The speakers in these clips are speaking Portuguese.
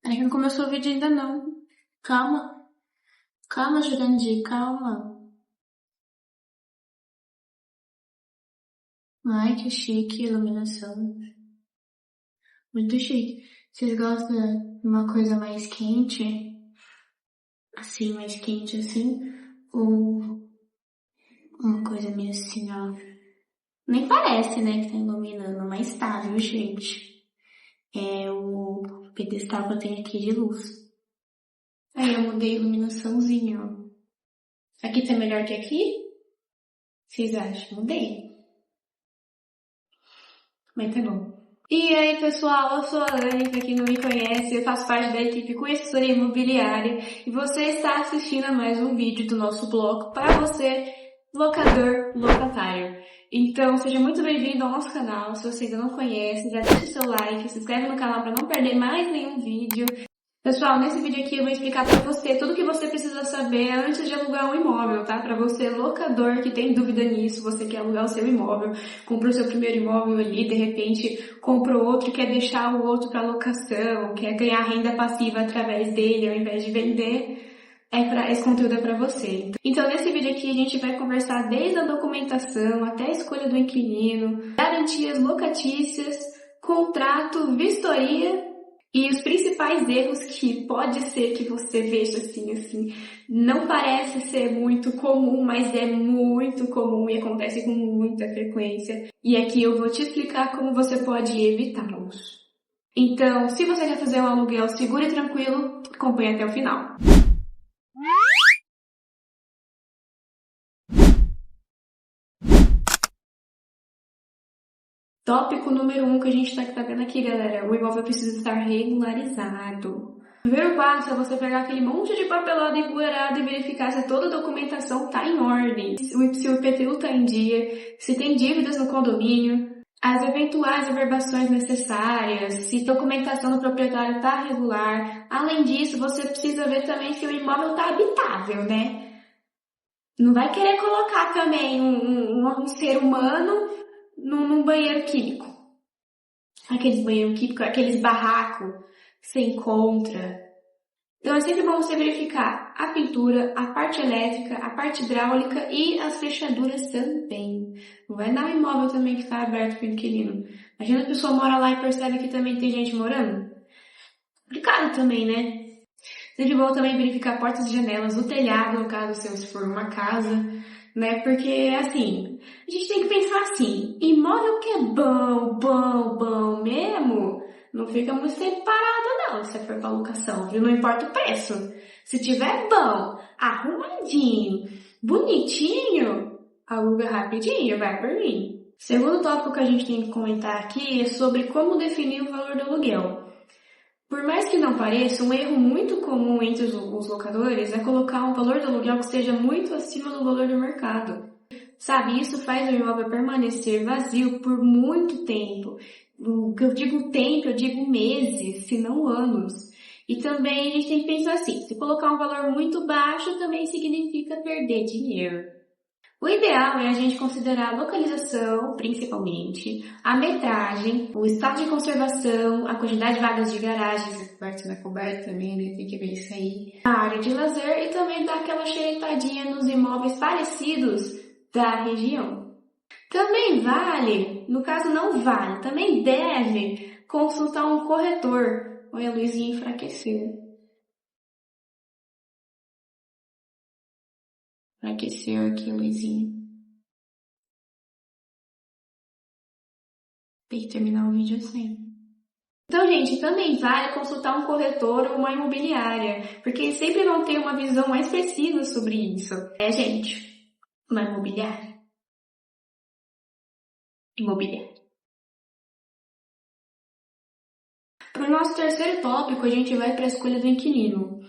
É que não começou o vídeo ainda não. Calma. Calma, Jurandir, calma. Ai, que chique, iluminação. Muito chique. Vocês gostam de uma coisa mais quente? Assim, mais quente assim? Ou uma coisa meio assim, ó. Nem parece, né, que tá iluminando, mas tá, viu, gente? É o pedestal que eu tenho aqui de luz. Aí eu mudei a iluminaçãozinha, ó. Aqui tá melhor que aqui? Vocês acham? Mudei. Mas tá bom. E aí, pessoal, eu sou a Anne, pra quem não me conhece, eu faço parte da equipe Consultoria Imobiliária e você está assistindo a mais um vídeo do nosso blog para você, locador, locatário. Então, seja muito bem-vindo ao nosso canal. Se você ainda não conhece, já deixa o seu like, se inscreve no canal para não perder mais nenhum vídeo. Pessoal, nesse vídeo aqui eu vou explicar para você tudo o que você precisa saber antes de alugar um imóvel, tá? Para você, locador, que tem dúvida nisso, você quer alugar o seu imóvel, comprou o seu primeiro imóvel ali, de repente comprou outro e quer deixar o outro para locação, quer ganhar renda passiva através dele ao invés de vender, esse conteúdo é para você. Então, nesse vídeo aqui a gente vai conversar desde a documentação até a escolha do inquilino, garantias locatícias, contrato, vistoria e os principais erros que pode ser que você veja assim, não parece ser muito comum, mas é muito comum e acontece com muita frequência. E aqui eu vou te explicar como você pode evitá-los. Então, se você quer fazer um aluguel seguro e tranquilo, acompanhe até o final. Tópico número 1 que a gente tá vendo aqui, galera. O imóvel precisa estar regularizado. O primeiro passo é você pegar aquele monte de papelada empoeirada e verificar se toda a documentação tá em ordem. Se o IPTU tá em dia, se tem dívidas no condomínio, as eventuais averbações necessárias, se a documentação do proprietário tá regular. Além disso, você precisa ver também se o imóvel tá habitável, né? Não vai querer colocar também um ser humano num banheiro químico. Aqueles banheiros químicos, aqueles barracos que você encontra. Então é sempre bom você verificar a pintura, a parte elétrica, a parte hidráulica e as fechaduras também. Não vai dar um imóvel também que está aberto para o inquilino. Imagina a pessoa mora lá e percebe que também tem gente morando. Complicado também, né? Sempre bom também verificar portas e janelas do telhado, no caso se for uma casa, né? Porque, assim, a gente tem que pensar assim, imóvel que é bom mesmo, não fica muito tempo parado não, se for pra locação, viu? Não importa o preço. Se tiver bom, arrumadinho, bonitinho, aluga rapidinho, vai por mim. Segundo tópico que a gente tem que comentar aqui é sobre como definir o valor do aluguel. Por mais que não pareça, um erro muito comum entre os locadores é colocar um valor do aluguel que seja muito acima do valor do mercado. Sabe, isso faz o imóvel permanecer vazio por muito tempo. O que eu digo tempo, eu digo meses, se não anos. E também a gente tem que pensar assim, se colocar um valor muito baixo também significa perder dinheiro. O ideal é a gente considerar a localização, principalmente, a metragem, o estado de conservação, a quantidade de vagas de garagens, se coberto ou não é coberto também, né? Tem que ver isso aí. A área de lazer e também dar aquela xeretadinha nos imóveis parecidos da região. Também vale, no caso não vale, também deve consultar um corretor. Olha a luzinha enfraquecer. Enfraqueceu aqui a luzinha. Tem que terminar o vídeo assim. Então, gente, também vale consultar um corretor ou uma imobiliária, porque eles sempre vão ter uma visão mais precisa sobre isso. Gente, uma imobiliária. Imobiliária. Para o nosso terceiro tópico, a gente vai para a escolha do inquilino.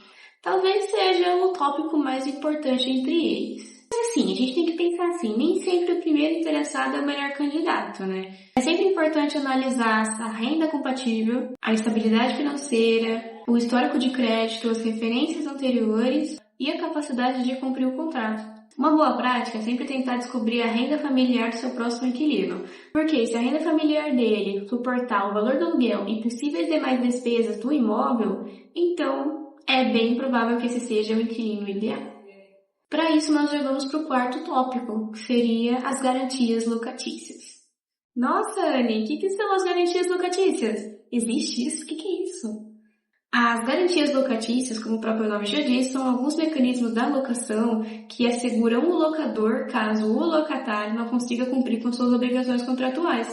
Talvez seja o tópico mais importante entre eles. Mas assim, a gente tem que pensar assim, nem sempre o primeiro interessado é o melhor candidato, né? É sempre importante analisar a renda compatível, a estabilidade financeira, o histórico de crédito, as referências anteriores e a capacidade de cumprir o contrato. Uma boa prática é sempre tentar descobrir a renda familiar do seu próximo inquilino, porque se a renda familiar dele suportar o valor do aluguel e possíveis demais despesas do imóvel, então é bem provável que esse seja o inquilino ideal. Para isso, nós já vamos para o quarto tópico, que seria as garantias locatícias. Nossa, Anne, o que são as garantias locatícias? Existe isso? O que é isso? As garantias locatícias, como o próprio nome já diz, são alguns mecanismos da locação que asseguram o locador caso o locatário não consiga cumprir com suas obrigações contratuais,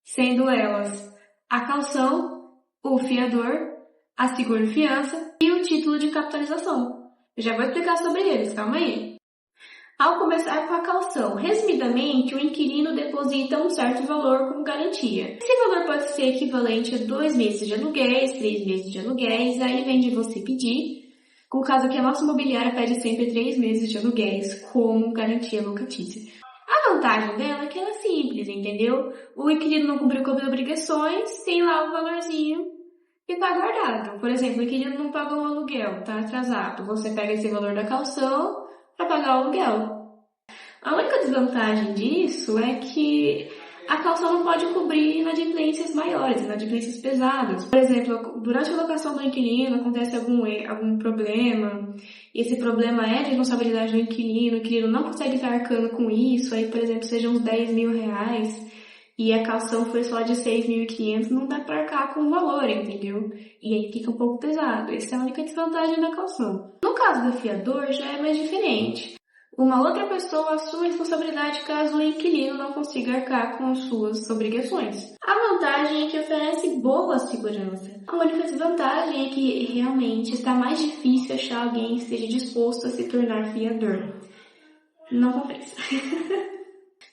sendo elas a caução, o fiador, a seguro-fiança e o título de capitalização. Eu já vou explicar sobre eles, calma aí. Ao começar com a caução, resumidamente, o inquilino deposita um certo valor como garantia. Esse valor pode ser equivalente a 2 meses de aluguéis, 3 meses de aluguéis, aí vem de você pedir. Com o caso que a nossa imobiliária pede sempre 3 meses de aluguéis como garantia locatícia. A vantagem dela é que ela é simples, entendeu? O inquilino não cumpriu com as obrigações, tem lá o valorzinho e tá guardado. Por exemplo, o inquilino não pagou o aluguel, tá atrasado. Você pega esse valor da caução para pagar o aluguel. A única desvantagem disso é que a caução não pode cobrir inadimplências maiores, inadimplências pesadas. Por exemplo, durante a locação do inquilino acontece algum problema, e esse problema é de responsabilidade do inquilino, o inquilino não consegue estar arcando com isso, aí, por exemplo, sejam uns 10 mil reais, e a caução foi só de 6.500, não dá para arcar com o valor, entendeu? E aí fica um pouco pesado. Essa é a única desvantagem da caução. No caso do fiador, já é mais diferente. Uma outra pessoa assume a responsabilidade caso o inquilino não consiga arcar com suas obrigações. A vantagem é que oferece boa segurança. A única desvantagem é que realmente está mais difícil achar alguém que esteja disposto a se tornar fiador. Não compensa.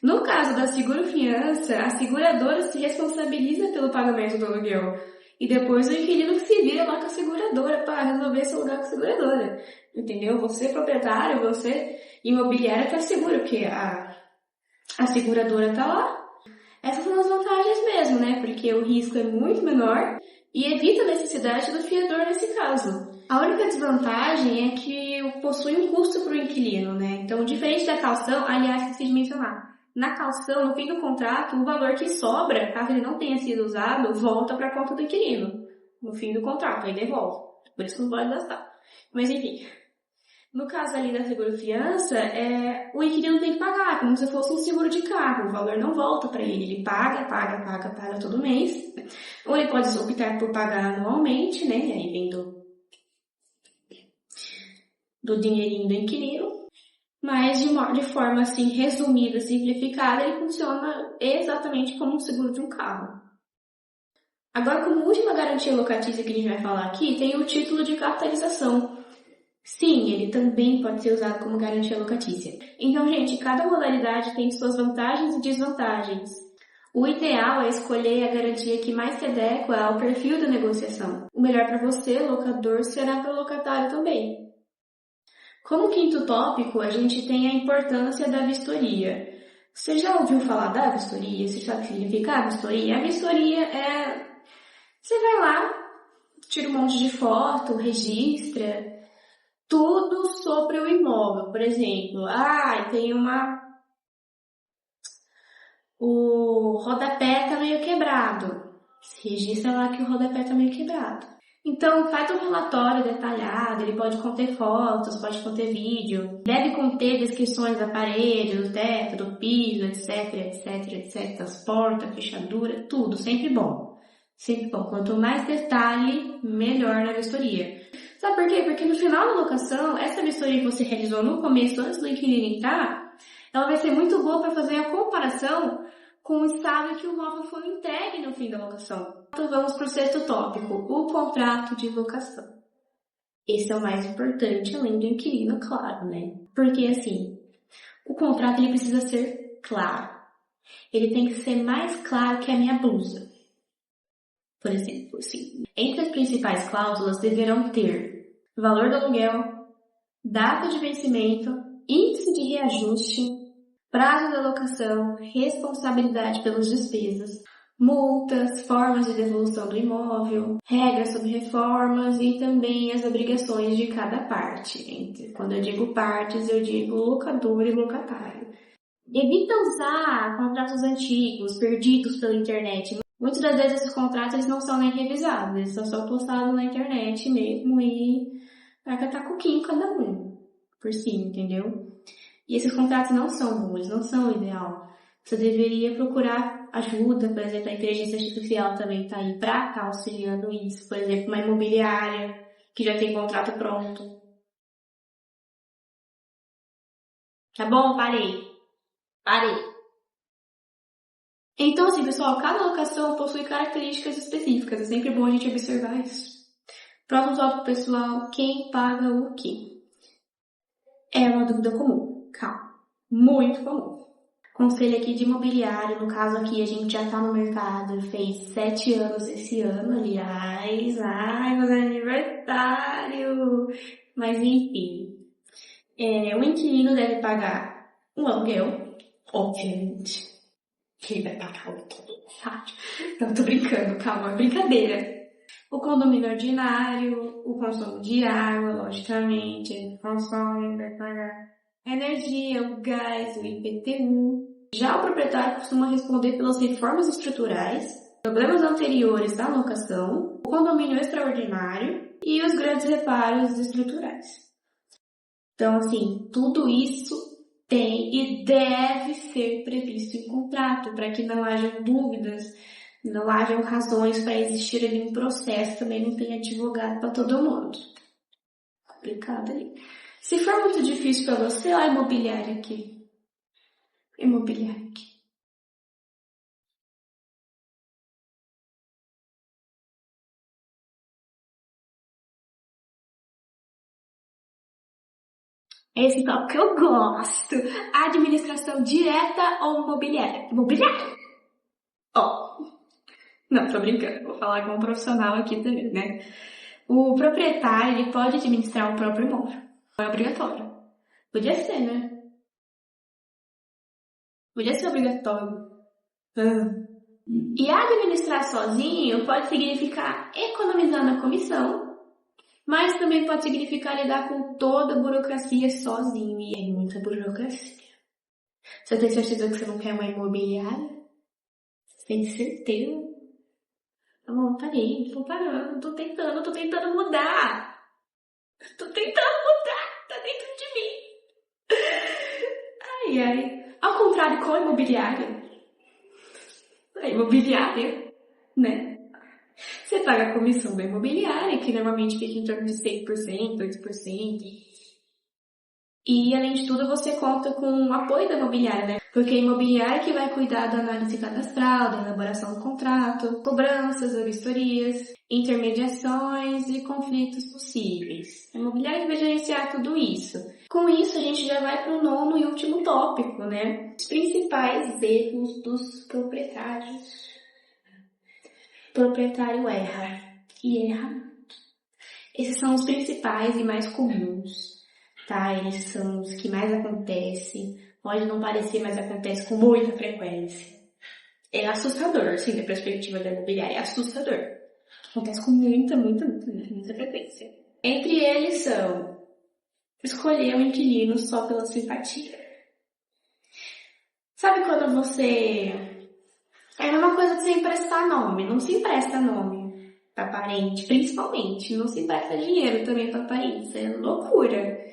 No caso da seguro-fiança, a seguradora se responsabiliza pelo pagamento do aluguel. E depois o inquilino que se vira lá com a seguradora para resolver esse lugar com a seguradora. Entendeu? Você proprietário, você imobiliária tá seguro, porque a seguradora tá lá. Essas são as vantagens mesmo, né? Porque o risco é muito menor e evita a necessidade do fiador nesse caso. A única desvantagem é que possui um custo para o inquilino, né? Então, diferente da caução, aliás, esqueci de mencionar. Na caução, no fim do contrato, o valor que sobra, caso ele não tenha sido usado, volta para a conta do inquilino. No fim do contrato, aí devolve. Por isso que não pode gastar. Mas enfim, no caso ali da seguro-fiança, o inquilino tem que pagar, como se fosse um seguro de carro. O valor não volta para ele. Ele paga todo mês. Ou ele pode optar por pagar anualmente, né? Aí vem do dinheirinho do inquilino. Mas de forma assim resumida, simplificada, ele funciona exatamente como um seguro de um carro. Agora, como última garantia locatícia que a gente vai falar aqui, tem o título de capitalização. Sim, ele também pode ser usado como garantia locatícia. Então, gente, cada modalidade tem suas vantagens e desvantagens. O ideal é escolher a garantia que mais se adequa ao perfil da negociação. O melhor para você, locador, será para o locatário também. Como quinto tópico, a gente tem a importância da vistoria. Você já ouviu falar da vistoria? Você sabe o que significa a vistoria? A vistoria é... Você vai lá, tira um monte de foto, registra tudo sobre o imóvel. Por exemplo, tem o rodapé tá meio quebrado. Se registra lá que o rodapé tá meio quebrado. Então, faz um relatório detalhado, ele pode conter fotos, pode conter vídeo, deve conter descrições da parede, do teto, do piso, etc, as portas, fechadura, tudo, sempre bom. Sempre bom. Quanto mais detalhe, melhor na vistoria. Sabe por quê? Porque no final da locação, essa vistoria que você realizou no começo, antes do inquilino entrar, ela vai ser muito boa para fazer a comparação com o estado que o imóvel foi entregue no fim da locação. Então vamos para o sexto tópico, o contrato de locação. Esse é o mais importante, além do inquilino, claro, né? Porque assim, o contrato ele precisa ser claro. Ele tem que ser mais claro que a minha blusa. Por exemplo, assim, entre as principais cláusulas deverão ter valor do aluguel, data de vencimento, índice de reajuste, prazo da locação, responsabilidade pelas despesas, multas, formas de devolução do imóvel, regras sobre reformas e também as obrigações de cada parte. Quando eu digo partes, eu digo locador e locatário. Evita usar contratos antigos, perdidos pela internet. Muitas das vezes esses contratos eles não são nem revisados, eles são só postados na internet mesmo e vai catar coquinho cada um por cima, entendeu? E esses contratos não são bons, não são o ideal. Você deveria procurar ajuda, por exemplo, a inteligência artificial também está aí para estar auxiliando isso. Por exemplo, uma imobiliária que já tem contrato pronto. Tá bom? Parei. Então, assim, pessoal, cada locação possui características específicas. É sempre bom a gente observar isso. Próximo tópico, pessoal, quem paga o quê? É uma dúvida comum. Calma. Muito comum. Conselho aqui de imobiliário, no caso aqui a gente já tá no mercado, fez 7 anos esse ano, aliás, ai, meu aniversário! Mas enfim, o inquilino deve pagar um aluguel, obviamente, que ele vai pagar o todo. Não, tô brincando, calma, é brincadeira. O condomínio ordinário, o consumo de água, logicamente, ele consome, vai pagar a energia, o gás, o IPTU. Já o proprietário costuma responder pelas reformas estruturais, problemas anteriores da locação, o condomínio extraordinário e os grandes reparos estruturais. Então, assim, tudo isso tem e deve ser previsto em contrato para que não hajam dúvidas, não hajam razões para existir ali um processo, também não tem advogado para todo mundo. Complicado ali. Se for muito difícil para você, olha a imobiliária aqui. Imobiliária aqui. Esse tópico que eu gosto. Administração direta ou imobiliária? Imobiliária. Ó. Não, tô brincando. Vou falar com um profissional aqui também, né? O proprietário, ele pode administrar o próprio imóvel. Não é obrigatório. Podia ser, né? Podia ser obrigatório. E administrar sozinho pode significar economizar na comissão, mas também pode significar lidar com toda a burocracia sozinho. E é muita burocracia. Você tem certeza que você não quer uma imobiliária? Você tem certeza? Tá bom, parei, tô parando, tô tentando mudar. Tô tentando mudar, tá dentro de mim. Ai, ai. Ao contrário, com a imobiliária. A imobiliária, né? Você paga a comissão da imobiliária, que normalmente fica em torno de 6%, 8%. E, além de tudo, você conta com o apoio da imobiliária, né? Porque a imobiliária que vai cuidar da análise cadastral, da elaboração do contrato, cobranças, vistorias, intermediações e conflitos possíveis. A imobiliária que vai gerenciar tudo isso. Com isso, a gente já vai para o nono e último tópico, né? Os principais erros dos proprietários. O proprietário erra. E erra muito. Esses são os principais e mais comuns. Tá? Eles são os que mais acontecem. Pode não parecer, mas acontece com muita frequência. É assustador, sim, da perspectiva da imobiliária. É assustador. Acontece com muita frequência. Entre eles são escolher um inquilino só pela simpatia. Sabe quando você... É a mesma coisa que você emprestar nome. Não se empresta nome para parente, principalmente. Não se empresta dinheiro também para parente. Isso é loucura.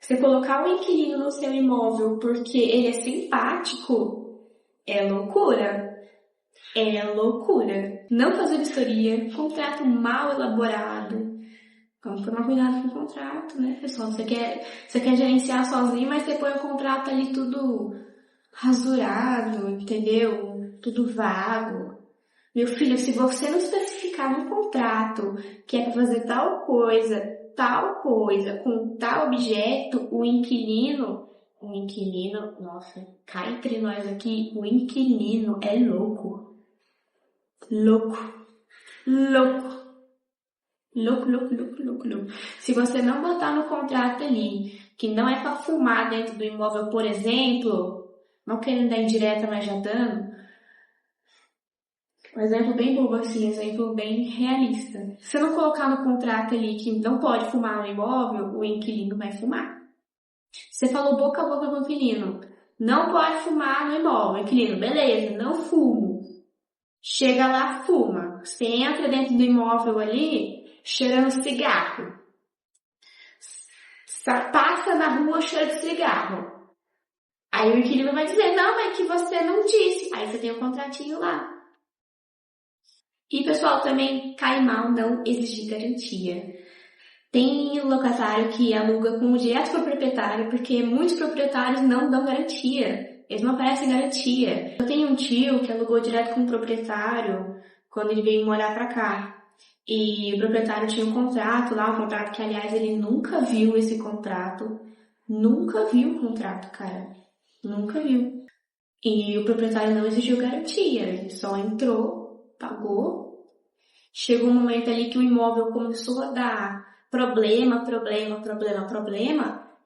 Você colocar um inquilino no seu imóvel porque ele é simpático, é loucura. É loucura. Não fazer vistoria, contrato mal elaborado. Vamos tomar cuidado com o contrato, né, pessoal? Você quer gerenciar sozinho, mas você põe o contrato ali tudo rasurado, entendeu? Tudo vago. Meu filho, se você não especificar no contrato que é para fazer tal coisa, com tal objeto, o inquilino, nossa, cá entre nós aqui, o inquilino é louco. Louco. Se você não botar no contrato ali que não é para fumar dentro do imóvel, por exemplo, não querendo dar indireta, mas já dando, Um exemplo bem bobo assim, um exemplo bem realista. Se eu não colocar no contrato ali que não pode fumar no imóvel, o inquilino vai fumar. Você falou boca a boca com o inquilino, não pode fumar no imóvel. Inquilino, beleza, não fumo. Chega lá, fuma. Você entra dentro do imóvel ali, cheirando cigarro. Passa na rua cheiro de cigarro. Aí o inquilino vai dizer, não, é que você não disse. Aí você tem o contratinho lá. E, pessoal, também cai mal não exigir garantia. Tem locatário que aluga com direto para o proprietário, porque muitos proprietários não dão garantia. Eles não oferecem garantia. Eu tenho um tio que alugou direto com o proprietário quando ele veio morar pra cá. E o proprietário tinha um contrato lá, um contrato que, aliás, ele nunca viu esse contrato. Nunca viu o contrato, cara. Nunca viu. E o proprietário não exigiu garantia. Ele só entrou, pagou. Chegou um momento ali que o imóvel começou a dar problema,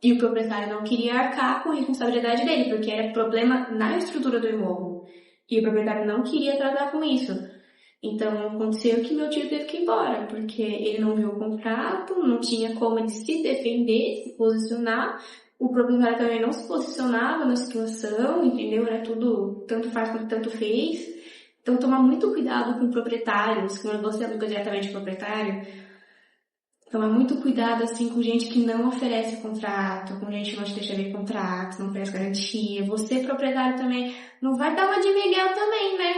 e o proprietário não queria arcar com a responsabilidade dele, porque era problema na estrutura do imóvel. E o proprietário não queria tratar com isso. Então, aconteceu que meu tio teve que ir embora, porque ele não viu o contrato, não tinha como ele se defender, se posicionar. O proprietário também não se posicionava na situação, entendeu? Era tudo tanto faz quanto tanto fez. Então, tomar muito cuidado com proprietários, quando você aluga diretamente o proprietário, tomar muito cuidado, assim, com gente que não oferece contrato, com gente que não te deixa ver contrato, não oferece garantia. Você, proprietário, também, não vai dar uma de Miguel também, né?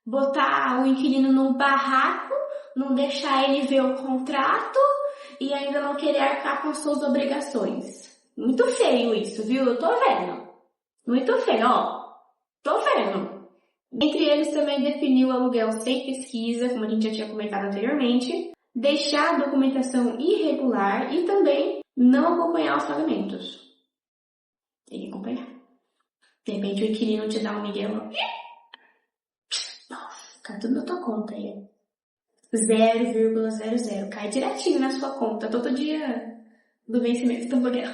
Botar o inquilino num barraco, não deixar ele ver o contrato e ainda não querer arcar com suas obrigações. Muito feio isso, viu? Eu tô vendo. Muito feio, ó. Tô vendo. Entre eles também definir o aluguel sem pesquisa, como a gente já tinha comentado anteriormente, deixar a documentação irregular e também não acompanhar os pagamentos. Tem que acompanhar. De repente o inquilino te dá um migué, nossa, cai tudo na tua conta aí. 0,00. Cai direitinho na sua conta, todo dia do vencimento do aluguel.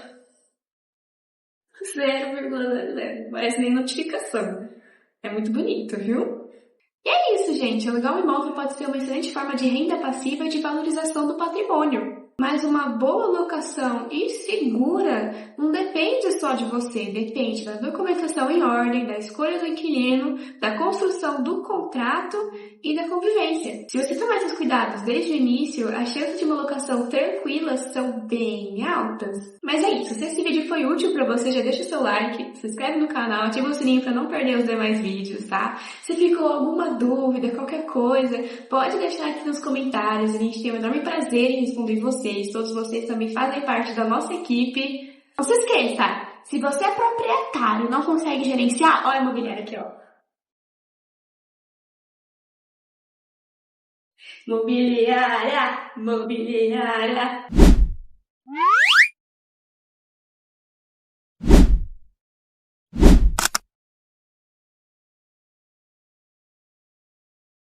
0,00. Parece nem notificação. É muito bonito, viu? E é isso, gente. Alugar um imóvel pode ser uma excelente forma de renda passiva e de valorização do patrimônio. Mas uma boa locação e segura não depende só de você, depende da documentação em ordem, da escolha do inquilino, da construção do contrato e da convivência. Se você tomar esses cuidados desde o início, as chances de uma locação tranquila são bem altas. Mas é isso, se esse vídeo foi útil para você, já deixa o seu like, se inscreve no canal, ativa o sininho para não perder os demais vídeos, tá? Se ficou alguma dúvida, qualquer coisa, pode deixar aqui nos comentários, a gente tem um enorme prazer em responder vocês. Todos vocês também fazem parte da nossa equipe. Não se esqueça, se você é proprietário e não consegue gerenciar, olha a imobiliária aqui, ó. Mobiliária, mobiliária.